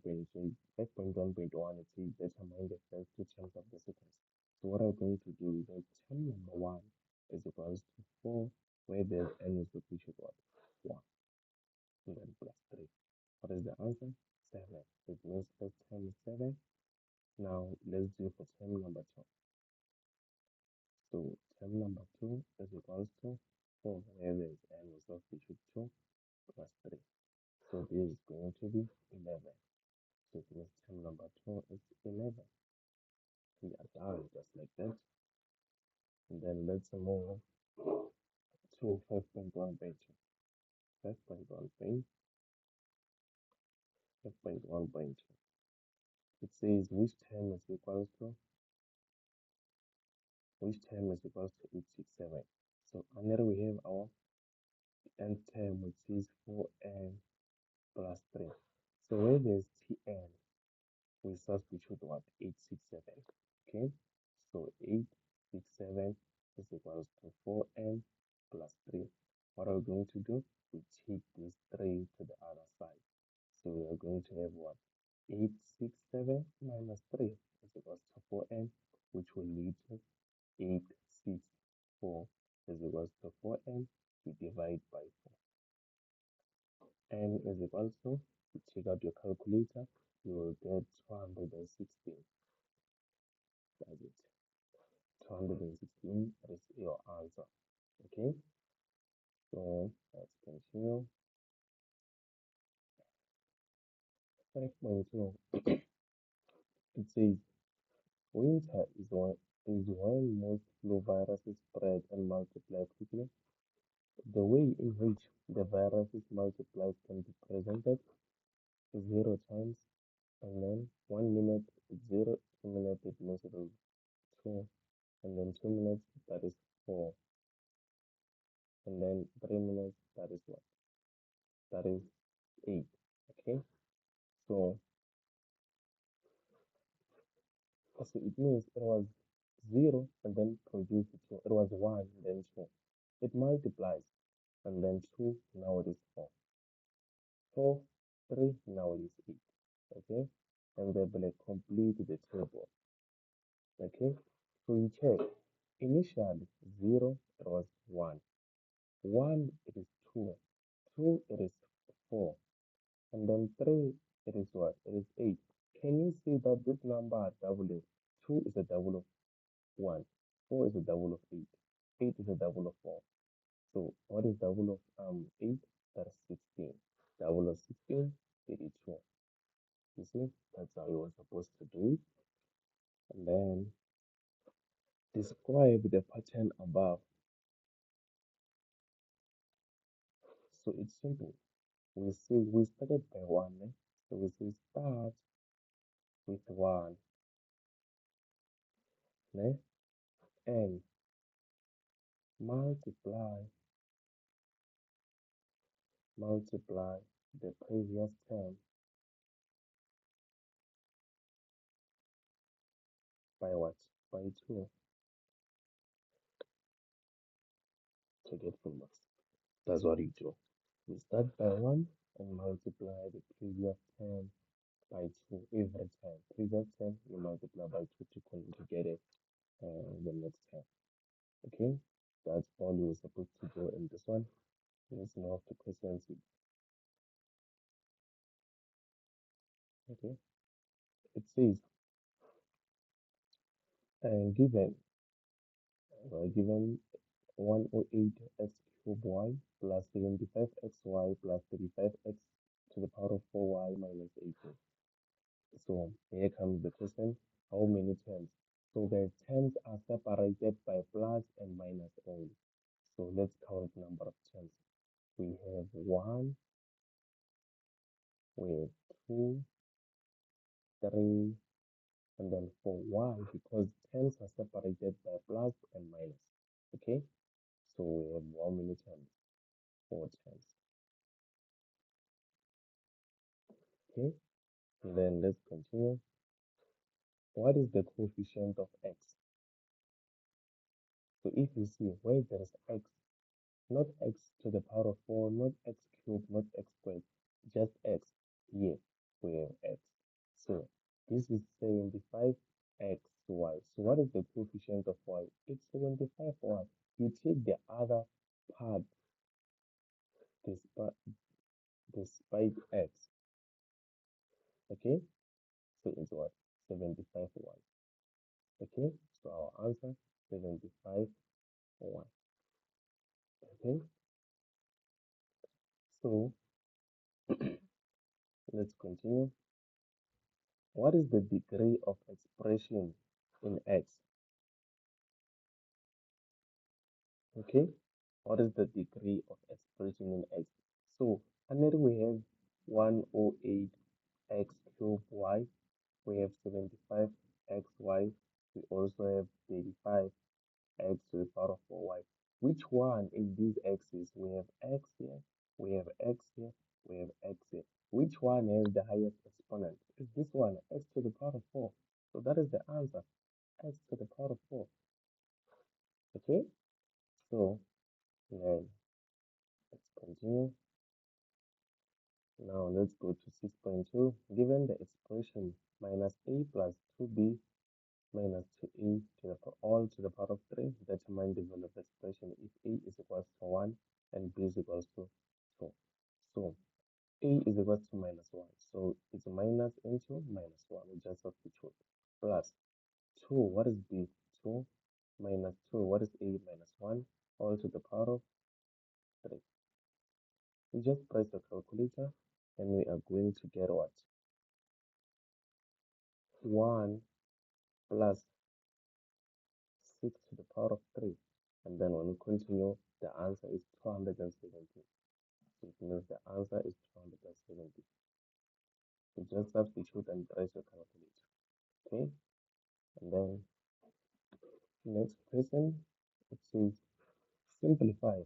5.1.1, it says determine the first two terms of the sequence. So what I'm going to do is that term number 1 is equals to 4, where there's n is equal to what? 1, and then plus 3. What is the answer? 7. It means first term is 7. Now let's do for term number 2. So term number 2 is equals to 4, where there's n is equal to 2 plus 3. So this is going to be 11. So it means term number 2 is 11. We are done just like that. And then let's move to 5.1 by 2. 5.1 by 5.1 by 2. It says which term is equals to 867. So under we have our nth term, which is 4n plus 3. So where there's tn, we substitute what? 867. Okay, so 867 is equals to 4n plus 3. What are we going to do? We take this 3 to the other side. So we are going to have what? 867 minus 3 is equals to 4n, which will lead to 864 is equals to 4n. We divide by 4. N is equals to, you take out your calculator, you will get 216. That's it. 216 is your answer. Okay, so let's continue. 5.2. It says winter is when most flu viruses spread and multiply quickly. The way in which the viruses multiply can be presented: 0 times, and then 1 minute is 0, 2 minutes it means it is 2, and then 2 minutes that is 4, and then 3 minutes that is what? That is 8. Okay, so it means it was 0 and then produced 2. It was 1, then 2. It multiplies, and then 2, now it is 4. 4, 3, now it is 8. Okay, and they will complete the table. Okay, so you check. Initially, 0, it was 1. 1, it is 2. 2, it is 4. And then 3, it is what? It is 8. Can you see that this number are doubling? 2 is a double of 1. 4 is a double of 8. 8 is a double of 4. So what is double of 8? That's 16. Double of 16, 32. You see, that's how you were supposed to do it. And then describe the pattern above. So it's simple. We started by 1, eh? So we say start with 1, eh? And multiply the previous term by what? By 2 to get full marks. That's what you do. We start by 1 and multiply the previous term by 2 every time. Previous term, you multiply by 2 to get it the next term. Okay, that's all you were supposed to do in this one. Let's move to question 6. Okay, it says, given 108x cubed y plus 75xy plus 35x to the power of 4y minus 18. So here comes the question: how many terms? So the terms are separated by plus and minus only. So let's count number of terms. We have 1, we have 2, 3, and then 4. Why? Because terms are separated by plus and minus. Okay, so we have how many terms? 4 terms. Okay, and then let's continue. What is the coefficient of x? So if you see where there is x, not x to the power of 4, not x cubed, not x squared, just x here. we have x. So this is 75xy. So what is the coefficient of y? It's 75y. You take the other part despite, despite x. Okay? So it's what? 75y. Okay? So our answer 75y. Okay? So let's continue. What is the degree of expression in x? Okay, what is the degree of expression in x? So, and then we have 108 x cubed y, we have 75 xy, we also have 35 x to the power of 4y. Which one in these x's? We have x here, we have x here, we have x here. Which one has the highest exponent? It's this one, x to the power of 4. So that is the answer, x to the power of 4. Okay, so then let's continue. Now let's go to 6.2. Given the expression minus a plus 2b minus 2a to the all to the power of 3, determine the value of the expression if a is equals to 1 and b is equals to 2. So a is equals to minus 1. So it's minus into minus 1. We just substitute. Plus 2. What is b? 2 minus 2. What is a minus 1? All to the power of 3. We just press the calculator and we are going to get what? 1 plus 6 to the power of 3. And then when we continue, the answer is 270. So it means the answer is 270. So just substitute and press your calculator. Okay? And then next question, it says simplify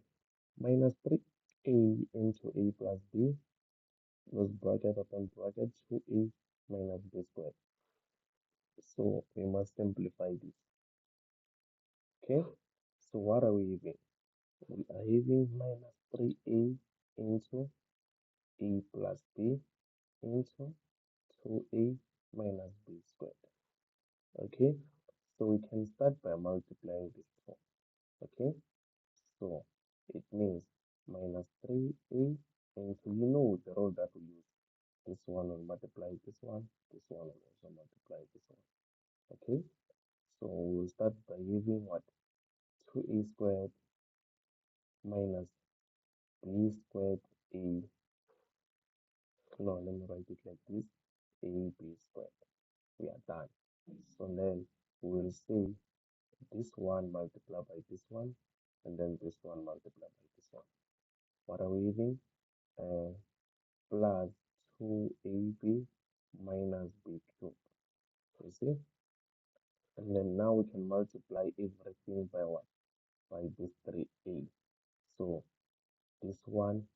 minus 3a into a plus b close bracket open bracket 2a minus b squared. So we must simplify this. Okay? So what are we having? We are having minus 3a into a plus b into 2a minus b squared. Okay, so we can start by multiplying this two. Okay, so it means minus 3a into, the rule that we use. This one will multiply this one will also multiply this one. Okay, so we'll start by using what? 2a squared minus b squared a. No, let me write it like this: ab squared. We are done. So then we will say this one multiplied by this one, and then this one multiplied by this one. What are we using? Plus 2ab minus b cubed. You see? And then now we can multiply everything by what? By this 3a. So this one,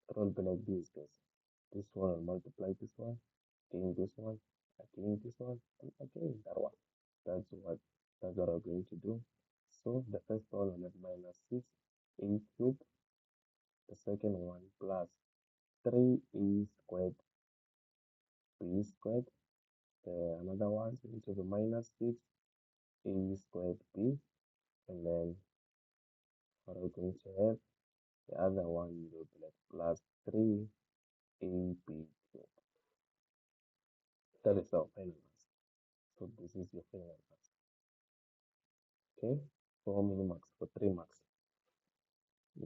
it will be like this, guys. This one will multiply this one, again this one, again this one, and again that one. That's what we're going to do. So the first one will have minus 6a cubed, the second one plus 3a squared b squared, another one into the minus 6a squared b, and then what are we going to have? The other one will be like plus 3ab cubed. That is our final answer. So this is your final answer. Okay, for how many marks? For 3 marks.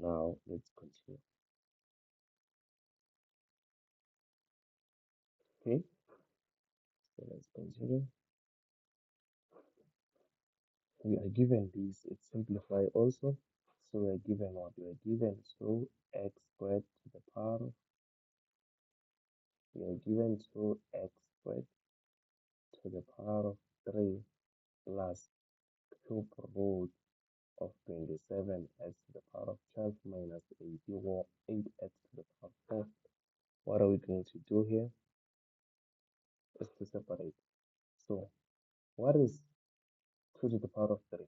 Now let's continue. Okay, so let's continue. We are given this, it's simplified also. So we are given what? We are given so x squared to the power of, we are given so x squared to the power of 3 plus cube root of 27x to the power of 12 minus 8x to the power of 4. What are we going to do here? Is to separate. So what is 2 to the power of 3?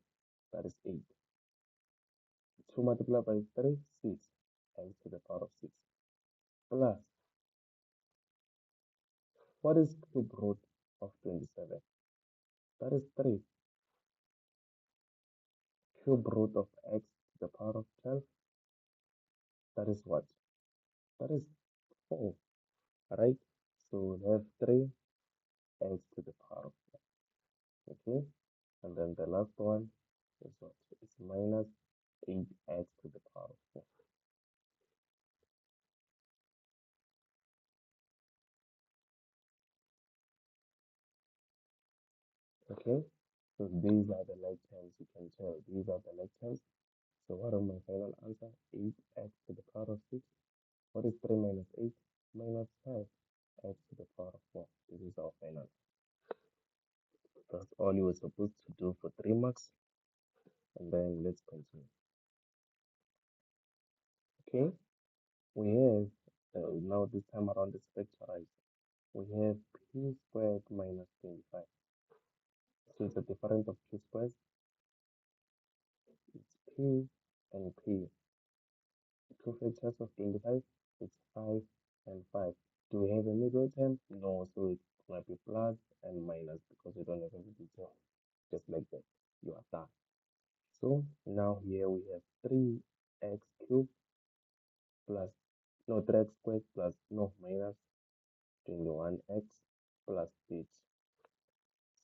That is 8. 2 multiplied by 3, 6, x to the power of 6, plus What is cube root of 27? That is 3. Cube root of x to the power of 12? That is what? That is 4, right? So we have 3x to the power of 12. Okay? And then the last one is what? It's minus 8x to the power of 4. Okay? So these are the like terms, you can tell. These are the like terms. So what is my final answer? 8x to the power of 6. What is 3 minus 8? Minus 5 x to the power of 4. This is our final. That's all you were supposed to do for 3 marks. And then let's continue. Okay, we have, now this time around it's factorized. We have p squared minus 25. So it's a difference of two squares. It's p and p. Two factors of 25, it's 5 and 5. Do we have a middle term? No, so it's going to be plus and minus because we don't have any detail. Just like that, you are done. So now here we have 3x cubed plus, no, 3x squared plus, no, minus 21x plus 8.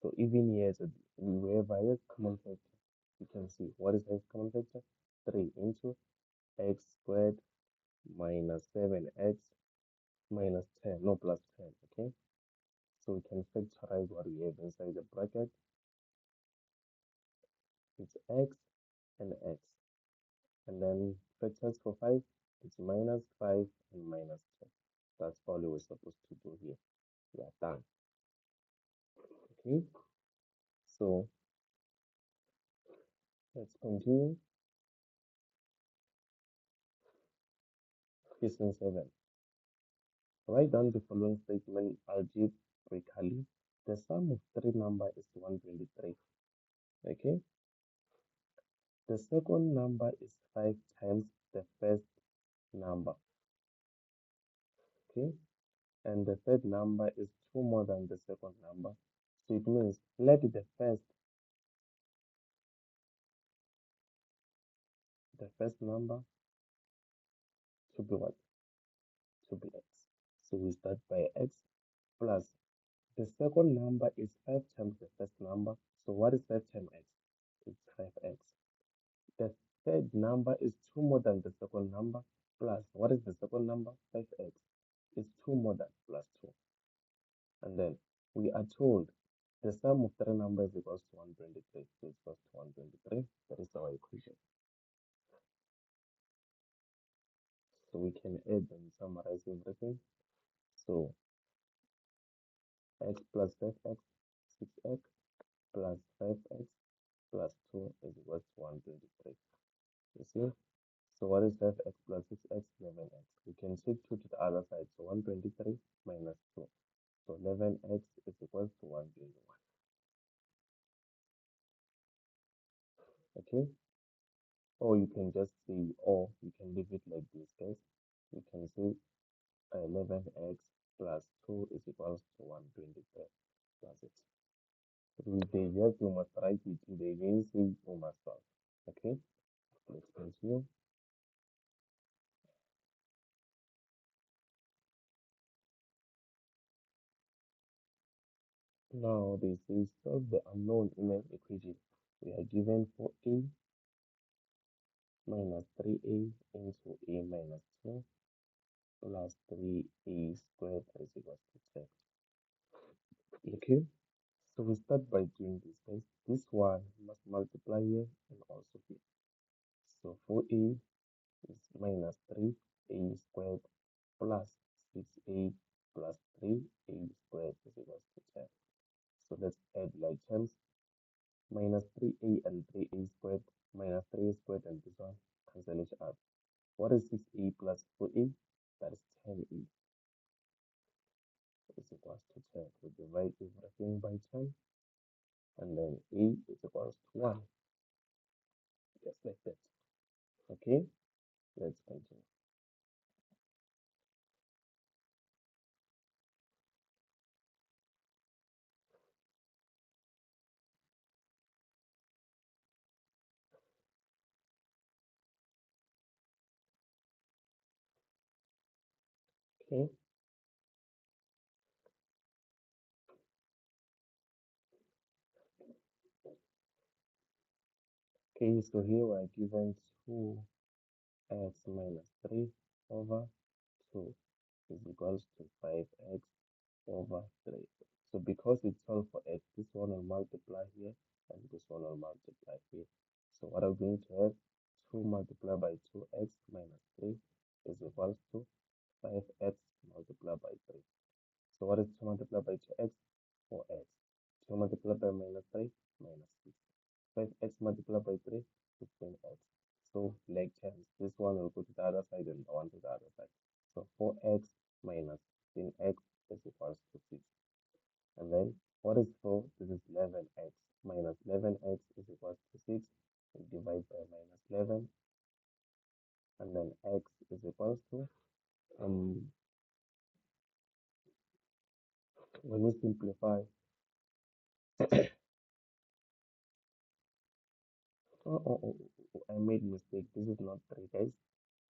So even here, so we have highest common factor. You can see what is highest common factor? 3 into x squared minus 7x minus 10, no, plus 10, okay? So we can factorize what we have inside the bracket. It's x and x. And then factors for 5, it's minus 5 and minus 10. That's all we were supposed to do here. We are done. Okay, so let's continue. Question 7. Write down the following statement algebraically. The sum of three numbers is 123. Okay, the second number is 5 times the first number. Okay, and the third number is 2 more than the second number. So it means let the first number to be what? To be x. So we start by x plus the second number is 5 times the first number. So what is 5 times x? It's 5x. The third number is 2 more than the second number plus what is the second number? 5x. It's 2 more than plus 2. And then we are told the sum of three numbers equals to 123. So it's equals to 123. That is our equation. So we can add and summarize everything. So x plus 5x, 6x plus 5x plus 2 is equals to 123. You see? So what is 5x plus 6x? 11x. We can shift 2 to the other side. So 123 minus 2. So 11x is equals to 121. Okay? Or you can just say, or you can leave it like this, guys. You can say 11x plus 2 is equals to 123. That's it. If they just, you must write it. If they didn't say, you must solve. Okay? Let's continue. Now this is solve the unknown in an equation. We are given 4a minus 3a into a minus 2 plus 3a squared is equals to 10. Okay, so we start by doing this, guys. This one must multiply here and also here. So 4a is minus 3a squared plus 6a plus 3a squared is equals to 10. So let's add like terms. Minus 3a and 3a squared minus 3a squared and this one cancel each other. What is 6a plus 4a? That is 10a is equals to 10. We divide everything by 10 and then a is equals to 1. Just like that. Okay, let's continue. Okay. Okay, so here we're given 2x minus 3 over 2 is equals to 5x over 3. So because we solve for x, this one will multiply here and this one will multiply here. So what I'm going to have, 2 multiplied by 2x minus 3 is equals to 5x multiplied by 3. So what is 2 multiplied by 2x? 4x. 2 multiplied by minus 3, minus 6. 5x multiplied by 3, 15x. So like chance, this one will go to the other side and the one to the other side. So 4x minus 15x is equals to 6. And then what is 4? This is 11x. Minus 11x is equals to 6. We divide by minus 11. And then x is equals to, when we simplify, I made mistake. This is not 3, guys.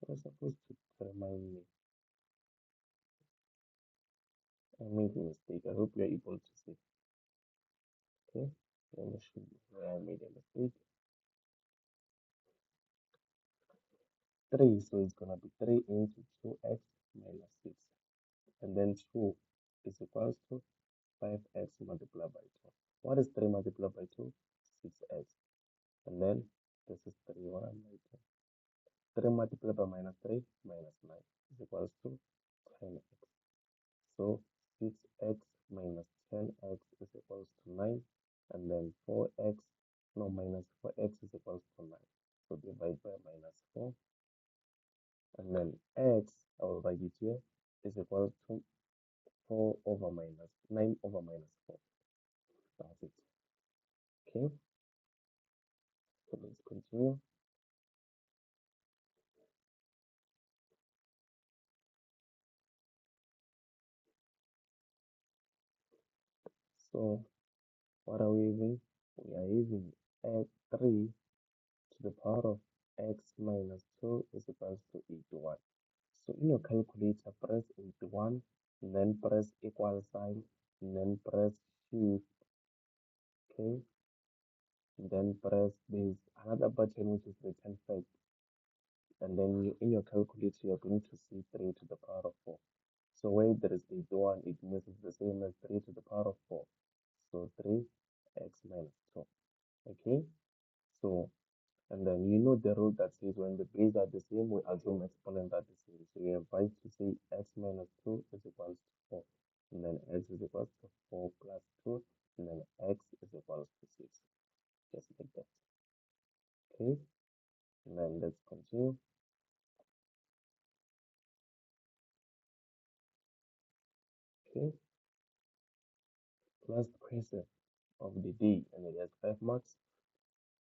You're supposed to remind me. I made a mistake. I hope you're able to see. Okay, let me show you where I made a mistake. 3, so it's gonna be 3 into 2x minus 6. And then 2 is equals to 5x multiplied by 2. What is 3 multiplied by 2? 6x. And then this is 3, what am I doing? 3 multiplied by minus 3, minus 9 is equals to 10x. So 6x minus 10x is equals to 9. And then 4x, no, minus 4x is equals to 9. So divide by minus 4. And then x, I will write it here, is equal to 4 over minus 9 over minus 4. That's it. Okay, so let's continue. So what are we having? We are having x 3 to the power of x minus 2 is equals to 81. So in your calculator, press 81, and then press equal sign, and then press shift, okay, and then press this another button which is return fact, and then in your calculator you're going to see 3 to the power of 4. So where there is 81, it means it's the same as 3 to the power of 4. So 3x minus 2. Okay, so and then you know the rule that says when the base are the same, we assume exponents are the same. So you are advised to say x minus 2 is equals to 4. And then x is equals to 4 plus 2. And then x is equals to 6. Just like that. Okay. And then let's continue. Okay. Last question of the day, and it has 5 marks.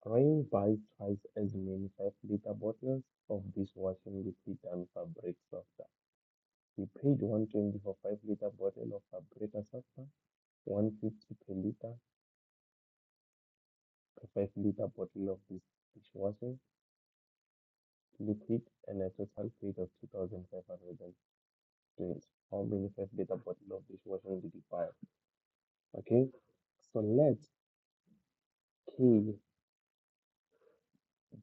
Rain buys twice as many 5-liter bottles of dishwashing liquid than fabric softener. We paid 120 for 5-liter bottle of fabric softener, 150 per liter per 5-liter bottle of this dishwashing liquid, and a total paid of 2,520. How many 5-liter bottle of dishwashing did you buy? Okay, so let K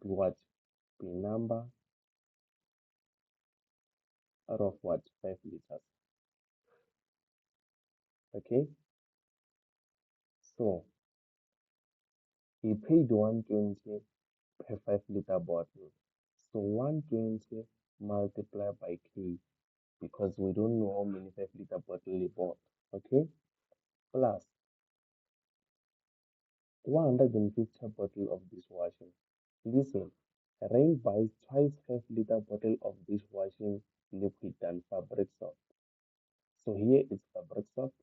be what? Be number out of what? 5 liters. Okay, so he paid 120 per 5-liter bottle. So 120 multiplied by K, because we don't know how many 5-liter bottle he bought. Okay, plus 150 bottle of dishwashing. Listen, Rain buys twice 5-liter bottle of dishwashing liquid than fabric soap. So here is fabric soap.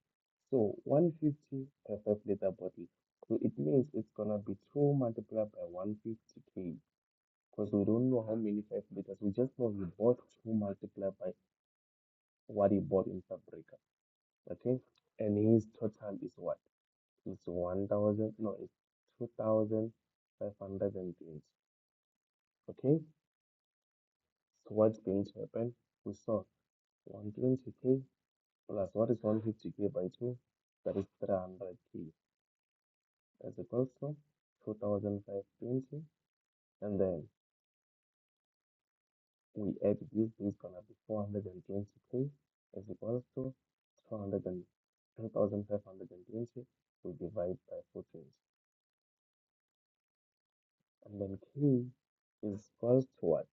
So 150 per 5-liter bottle. So it means it's gonna be 2 multiplied by 150k, because we don't know how many 5 liters. We just know he bought 2 multiplied by what he bought in fabrica. Okay, and his total is what? It's 1,000. No, it's 2,520. Okay, so what's going to happen? We saw 120k plus what is 150k by 2? That is 300k. That's equals to 2520. And then we add this is gonna be 420k is equals to 200 and 2520. We divide by 420. And then k is equals to what?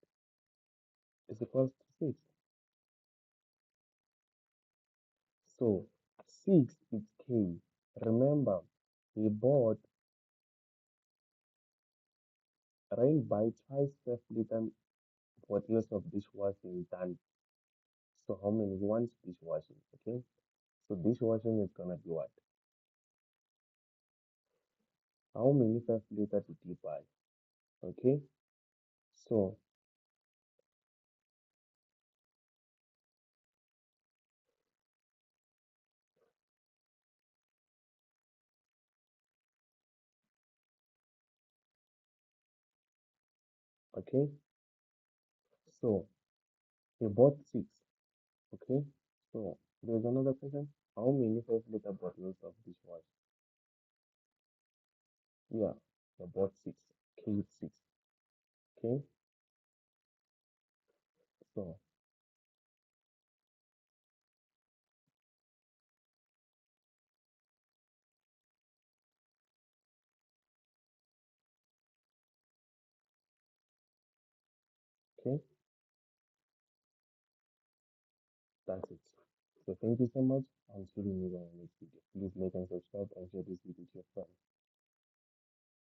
Is equals to 6. So 6 is k. Remember, we bought Rain buy twice 5 liter bottles of dishwashing done. So how many wants dishwashing? Okay. So dishwashing is gonna be what? How many 5 liter did you buy? Okay. So okay. So you bought 6. Okay. So there's another question. How many 5 liter bottles of dishwash? Yeah, you bought 6. K is 6. Okay. So okay, that's it. So thank you so much. Until we meet on the next video. Please like and subscribe and share this video to your friends.